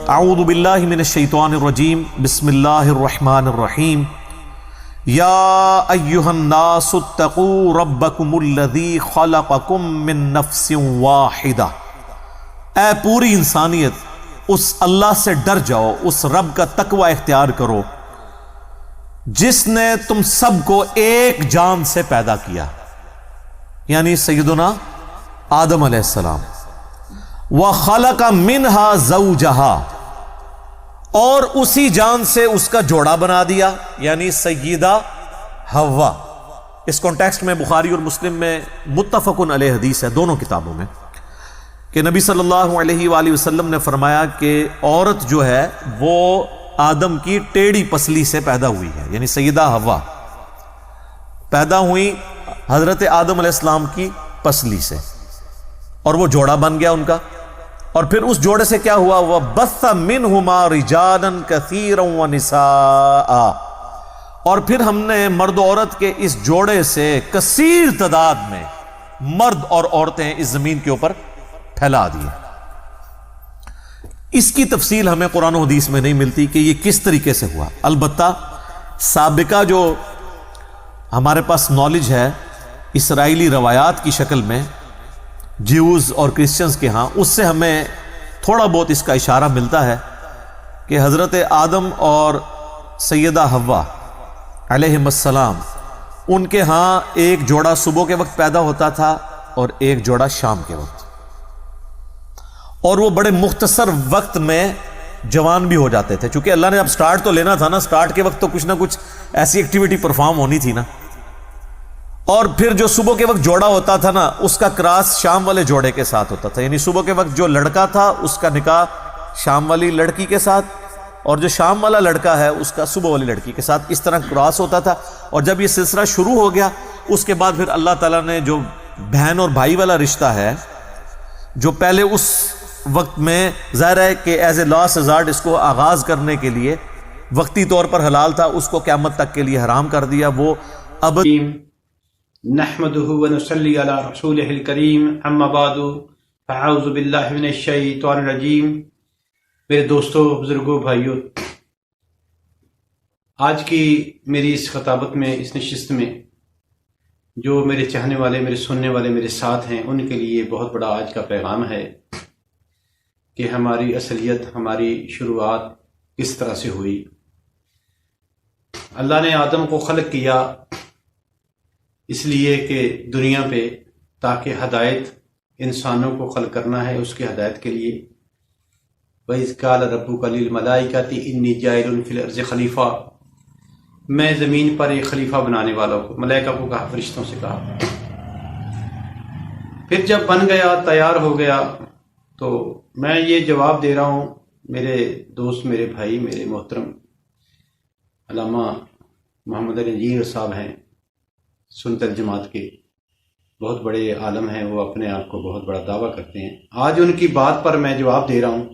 اعوذ باللہ من الشیطان الرجیم بسم اللہ الرحمن الرحیم یا ایہا الناس اتقوا ربکم الذی خلقکم من نفس واحدہ، اے پوری انسانیت اس اللہ سے ڈر جاؤ، اس رب کا تقوی اختیار کرو جس نے تم سب کو ایک جان سے پیدا کیا، یعنی سیدنا آدم علیہ السلام، وَخَلَقَ مِنْهَا زَوْجَهَا، اور اسی جان سے اس کا جوڑا بنا دیا، یعنی سیدہ حوا۔ اس کانٹیکسٹ میں بخاری اور مسلم میں متفقن علیہ حدیث ہے، دونوں کتابوں میں، کہ نبی صلی اللہ علیہ وآلہ وسلم نے فرمایا کہ عورت جو ہے وہ آدم کی ٹیڑھی پسلی سے پیدا ہوئی ہے، یعنی سیدہ حوا پیدا ہوئی حضرت آدم علیہ السلام کی پسلی سے، اور وہ جوڑا بن گیا ان کا، اور پھر اس جوڑے سے کیا ہوا؟ وَبَثَّ مِنْهُمَا رِجَالًا كَثِيرًا وَنِسَاءً، اور پھر ہم نے مرد و عورت کے اس جوڑے سے کثیر تعداد میں مرد اور عورتیں اس زمین کے اوپر پھیلا دیے۔ اس کی تفصیل ہمیں قرآن و حدیث میں نہیں ملتی کہ یہ کس طریقے سے ہوا، البتہ سابقہ جو ہمارے پاس نالج ہے اسرائیلی روایات کی شکل میں جیوز اور کرسچنز کے ہاں، اس سے ہمیں تھوڑا بہت اس کا اشارہ ملتا ہے کہ حضرت آدم اور سیدہ حوا علیہم السلام، ان کے ہاں ایک جوڑا صبح کے وقت پیدا ہوتا تھا اور ایک جوڑا شام کے وقت، اور وہ بڑے مختصر وقت میں جوان بھی ہو جاتے تھے، چونکہ اللہ نے اب سٹارٹ تو لینا تھا نا، سٹارٹ کے وقت تو کچھ نہ کچھ ایسی ایکٹیویٹی پرفارم ہونی تھی نا، اور پھر جو صبح کے وقت جوڑا ہوتا تھا نا، اس کا کراس شام والے جوڑے کے ساتھ ہوتا تھا، یعنی صبح کے وقت جو لڑکا تھا اس کا نکاح شام والی لڑکی کے ساتھ، اور جو شام والا لڑکا ہے اس کا صبح والی لڑکی کے ساتھ، اس طرح کراس ہوتا تھا۔ اور جب یہ سلسلہ شروع ہو گیا، اس کے بعد پھر اللہ تعالیٰ نے جو بہن اور بھائی والا رشتہ ہے، جو پہلے اس وقت میں ظاہر ہے کہ ایز اے لاسٹ ریزارٹ اس کو آغاز کرنے کے لیے وقتی طور پر حلال تھا، اس کو قیامت تک کے لیے حرام کر دیا، وہ اب نحمده ونصلي على رسوله الكريم، اما بعد فاعوذ باللہ من الشیطان الرجیم۔ میرے دوستوں، بزرگوں، بھائیوں، آج کی میری اس خطابت میں، اس نشست میں جو میرے چاہنے والے، میرے سننے والے میرے ساتھ ہیں، ان کے لیے بہت بڑا آج کا پیغام ہے کہ ہماری اصلیت، ہماری شروعات کس طرح سے ہوئی۔ اللہ نے آدم کو خلق کیا اس لیے کہ دنیا پہ تاکہ ہدایت انسانوں کو خلق کرنا ہے، اس کی ہدایت کے لیے۔ وَإِذْ قَالَ رَبُّكَ لِلْمَلَائِكَةِ إِنِّي جَاعِلٌ فِي الْأَرْضِ خَلِيفَةً، میں زمین پر ایک خلیفہ بنانے والا ہوں، ملائکہ کو کہا، فرشتوں سے کہا۔ پھر جب بن گیا، تیار ہو گیا، تو میں یہ جواب دے رہا ہوں، میرے دوست، میرے بھائی، میرے محترم علامہ محمد علی نذیر صاحب ہیں، سنت الجماعت کے بہت بڑے عالم ہیں، وہ اپنے آپ کو بہت بڑا دعویٰ کرتے ہیں۔ آج ان کی بات پر میں جواب دے رہا ہوں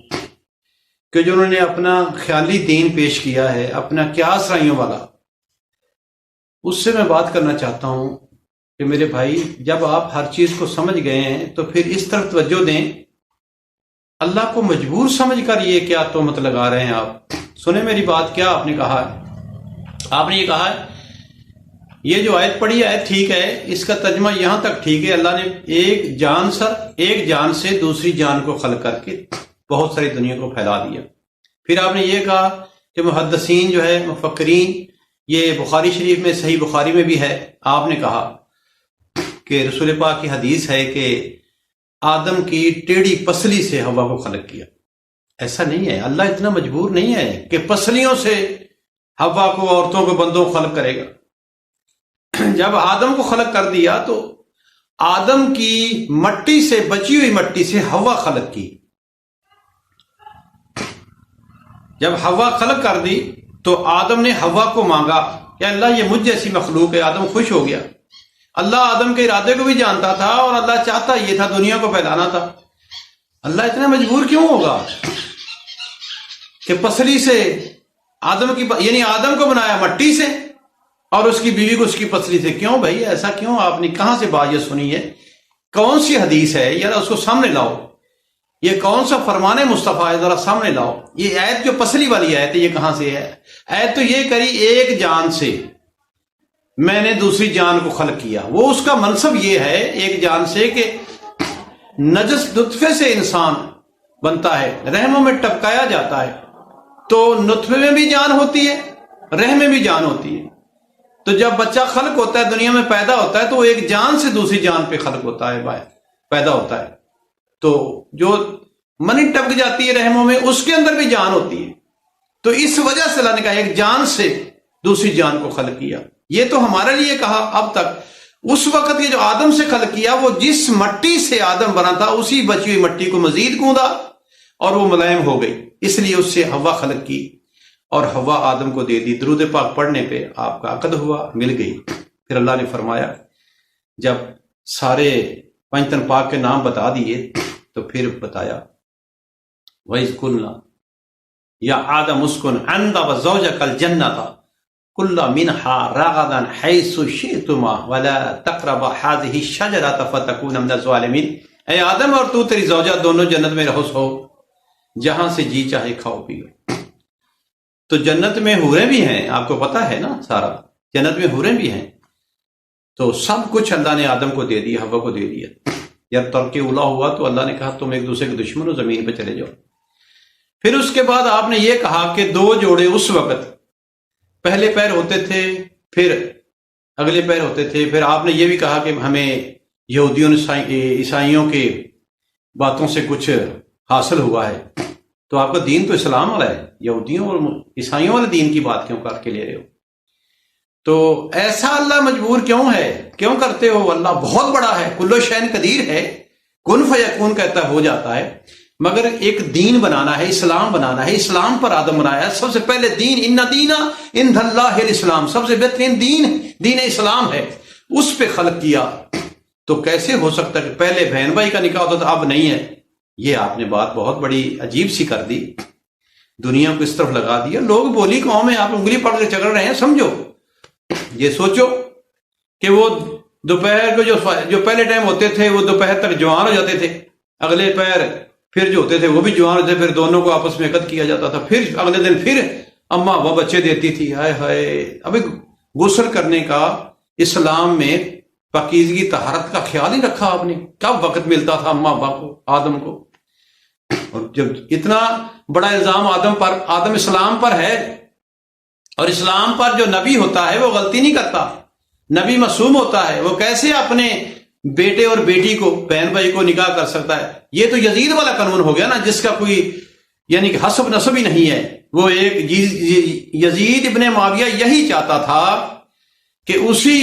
کہ جو انہوں نے اپنا خیالی دین پیش کیا ہے، اپنا قیاس رائیوں والا، اس سے میں بات کرنا چاہتا ہوں کہ میرے بھائی، جب آپ ہر چیز کو سمجھ گئے ہیں تو پھر اس طرف توجہ دیں۔ اللہ کو مجبور سمجھ کر یہ کیا تہمت لگا رہے ہیں آپ؟ سنیں میری بات، کیا آپ نے کہا ہے؟ آپ نے یہ کہا ہے، یہ جو آیت پڑھی ہے ٹھیک ہے، اس کا ترجمہ یہاں تک ٹھیک ہے، اللہ نے ایک جان سے دوسری جان کو خلق کر کے بہت ساری دنیا کو پھیلا دیا۔ پھر آپ نے یہ کہا کہ محدثین جو ہے، مفکرین، یہ بخاری شریف میں، صحیح بخاری میں بھی ہے، آپ نے کہا کہ رسول پاک کی حدیث ہے کہ آدم کی ٹیڑھی پسلی سے حوا کو خلق کیا۔ ایسا نہیں ہے، اللہ اتنا مجبور نہیں ہے کہ پسلیوں سے حوا کو، عورتوں کو، بندوں کو خلق کرے گا۔ جب آدم کو خلق کر دیا تو آدم کی مٹی سے، بچی ہوئی مٹی سے حوا خلق کی۔ جب حوا خلق کر دی تو آدم نے حوا کو مانگا کہ اللہ یہ مجھ جیسی مخلوق ہے۔ آدم خوش ہو گیا۔ اللہ آدم کے ارادے کو بھی جانتا تھا، اور اللہ چاہتا یہ تھا، دنیا کو پھیلانا تھا۔ اللہ اتنا مجبور کیوں ہوگا کہ پسلی سے آدم کی، یعنی آدم کو بنایا مٹی سے اور اس کی بیوی کو اس کی پسلی سے؟ کیوں بھائی، ایسا کیوں؟ آپ نے کہاں سے بات یہ سنی ہے کون سی حدیث ہے یار، اس کو سامنے لاؤ، یہ کون سا فرمان مصطفیٰ ہے ذرا سامنے لاؤ، یہ آیت جو پسلی والی آیت ہے یہ کہاں سے ہے؟ آیت تو یہ کری ایک جان سے میں نے دوسری جان کو خلق کیا، وہ اس کا منصب یہ ہے ایک جان سے کہ نجس نطفے سے انسان بنتا ہے، رحموں میں ٹپکایا جاتا ہے، تو نطفے میں بھی جان ہوتی ہے، رحم میں بھی جان ہوتی ہے۔ تو جب بچہ خلق ہوتا ہے، دنیا میں پیدا ہوتا ہے، تو وہ ایک جان سے دوسری جان پہ خلق ہوتا ہے، پیدا ہوتا ہے، تو جو منی ٹپک جاتی ہے رحموں میں اس کے اندر بھی جان ہوتی ہے۔ تو اس وجہ سے اللہ نے کہا ایک جان سے دوسری جان کو خلق کیا۔ یہ تو ہمارے لیے کہا اب تک، اس وقت یہ جو آدم سے خلق کیا، وہ جس مٹی سے آدم بنا تھا اسی بچی ہوئی مٹی کو مزید گوندا اور وہ ملائم ہو گئی، اس لیے اس سے حوا خلق کی اور حوا آدم کو دے دی۔ درود پاک پڑھنے پہ آپ کا عقد ہوا، مل گئی۔ پھر اللہ نے فرمایا جب سارے پنجتن پاک کے نام بتا دیے تو پھر بتایا وَإِذْ قُلْنَا یا آدم اسکن انت وزوجک الجنۃ کلا منها رغدا حیث شئتما ولا تقربا هذه الشجرۃ فتکونا من الظالمین۔ اے آدم اور تو تیری زوجہ دونوں جنت میں رہو سو، جہاں سے جی چاہے کھاؤ پیو۔ تو جنت میں حوریں بھی ہیں، آپ کو پتا ہے نا، سارا جنت میں حوریں بھی ہیں۔ تو سب کچھ اللہ نے آدم کو دے دیا، حوا کو دے دیا۔ جب ترک اولا ہوا تو اللہ نے کہا تم ایک دوسرے کے دشمن ہو، زمین پہ چلے جاؤ۔ پھر اس کے بعد آپ نے یہ کہا کہ دو جوڑے اس وقت پہلے پیر ہوتے تھے، پھر اگلے پیر ہوتے تھے۔ پھر آپ نے یہ بھی کہا کہ ہمیں یہودیوں عیسائیوں کے باتوں سے کچھ حاصل ہوا ہے، تو آپ کا دین تو اسلام والا ہے، یہودیوں اور عیسائیوں والے دین کی بات کیوں کر کے لے رہے ہو؟ تو ایسا اللہ مجبور کیوں ہے، کیوں کرتے ہو؟ اللہ بہت بڑا ہے، کل شیء قدیر ہے، کن فیکون کہتا ہے ہو جاتا ہے۔ مگر ایک دین بنانا ہے، اسلام بنانا ہے، اسلام پر آدم بنایا ہے۔ سب سے پہلے دین ان دینا عند اللہ الاسلام، سب سے بہترین دین اسلام ہے، اس پہ خلق کیا۔ تو کیسے ہو سکتا کہ پہلے بہن بھائی کا نکاح ہوتا تھا اب نہیں ہے؟ یہ آپ نے بات بہت بڑی عجیب سی کر دی، دنیا کو اس طرف لگا دیا۔ لوگ بولی قوم ہے، آپ انگلی پڑھ کے چکر رہے ہیں۔ سمجھو، یہ سوچو کہ وہ دوپہر کو جو پہلے ٹائم ہوتے تھے وہ دوپہر تک جوان ہو جاتے تھے، اگلے پیر پھر جو ہوتے تھے وہ بھی جوان ہوتے، پھر دونوں کو آپس میں عقد کیا جاتا تھا، پھر اگلے دن پھر اماں وہ بچے دیتی تھی۔ ہائے ہائے، ابھی غسل کرنے کا اسلام میں پاکیزگی طہارت کا خیال ہی رکھا آپ نے؟ کب وقت ملتا تھا اماں ابا کو، آدم کو؟ اور جب اتنا بڑا الزام آدم اسلام پر ہے، اور اسلام پر جو نبی ہوتا ہے وہ غلطی نہیں کرتا، نبی معصوم ہوتا ہے، وہ کیسے اپنے بیٹے اور بیٹی کو، بہن بھائی کو نکاح کر سکتا ہے؟ یہ تو یزید والا قانون ہو گیا نا، جس کا کوئی یعنی کہ حسب نسب ہی نہیں ہے۔ وہ ایک یزید ابن معاویہ یہی چاہتا تھا کہ اسی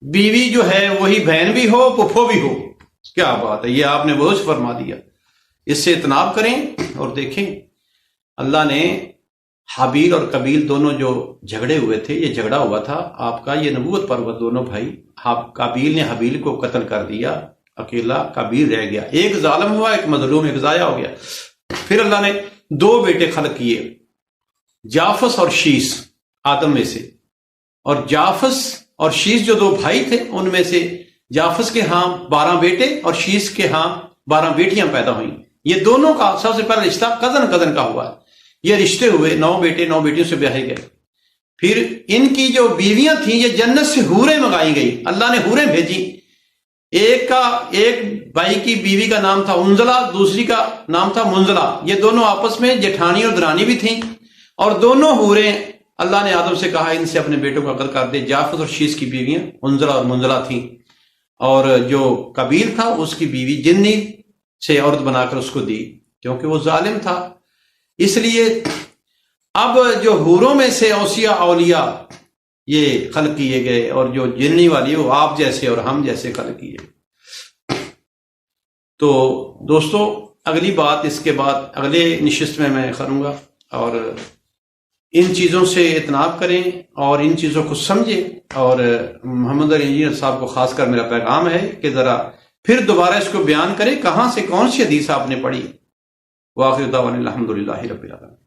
بیوی جو ہے وہی بہن بھی ہو، پھپھو بھی ہو۔ کیا بات ہے، یہ آپ نے بہت فرما دیا۔ اس سے اجتناب کریں اور دیکھیں، اللہ نے حابیل اور قابیل دونوں جو جھگڑے ہوئے تھے، یہ جھگڑا ہوا تھا آپ کا، یہ نبوت پر ہوا، دونوں بھائی۔ قابیل نے حابیل کو قتل کر دیا، اکیلا قابیل رہ گیا، ایک ظالم ہوا، ایک مظلوم، ایک ضائع ہو گیا۔ پھر اللہ نے دو بیٹے خلق کیے، جافس اور شیس آدم میں سے، اور جافس اور شیس جو دو بھائی تھے ان میں سے جافس کے ہاں 12 بیٹے اور شیس کے ہاں 12 بیٹیاں پیدا ہوئیں۔ یہ دونوں کا سب سے پہلا رشتہ کزن کا ہوا، یہ رشتے ہوئے، 9 بیٹے 9 بیٹیوں سے بیاہے گئے۔ پھر ان کی جو بیویاں تھیں یہ جنت سے حوریں منگائی گئی، اللہ نے حوریں بھیجی۔ ایک بھائی کی بیوی کا نام تھا انزلہ، دوسری کا نام تھا منزلہ، یہ دونوں آپس میں جٹھانی اور درانی بھی تھیں، اور دونوں حوریں اللہ نے آدم سے کہا ان سے اپنے بیٹوں کا قتل کر دے۔ جافس اور شیس کی بیویاں انزلہ اور منزلہ تھیں، اور جو قابیل تھا اس کی بیوی جنی سے عورت بنا کر اس کو دی، کیونکہ وہ ظالم تھا۔ اس لیے اب جو حوروں میں سے اوصیاء اولیاء یہ خلق کیے گئے، اور جو جنی والی وہ آپ جیسے اور ہم جیسے خلق کیے۔ تو دوستو، اگلی بات اس کے بعد اگلے نشست میں کروں گا، اور ان چیزوں سے اجتناب کریں اور ان چیزوں کو سمجھیں۔ اور محمد علی انجینئر صاحب کو خاص کر میرا پیغام ہے کہ ذرا پھر دوبارہ اس کو بیان کریں، کہاں سے کون سی حدیث آپ نے پڑھی۔ وآخر دعوانا الحمدللہ رب العالمین۔